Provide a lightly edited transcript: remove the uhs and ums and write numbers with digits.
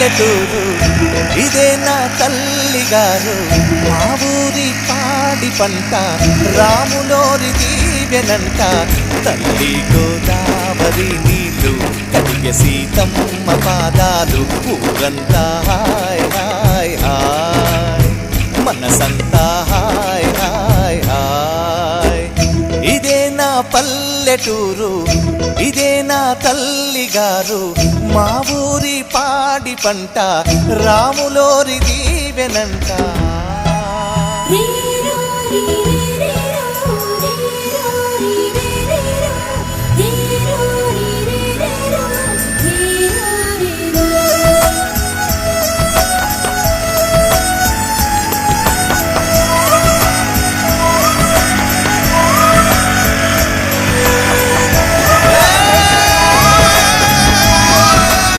పల్లెటూరు ఇదే నా తల్లిగారు మా ఊరి పాడి పంట రాములోరి దీవెనంట తల్లి గోదావరి నీళ్ళు కడిగ సీతమ్మ పాదాలు ఊరంతా హాయ్ హాయ్ హాయ్ మనసంతా హాయ్ హాయ్ హాయ్ ఇదే నా పల్లెటూరు ఇదే నా తల్లిగారు మా ఊరి పాడి పంట రాములోరి దీవెనంట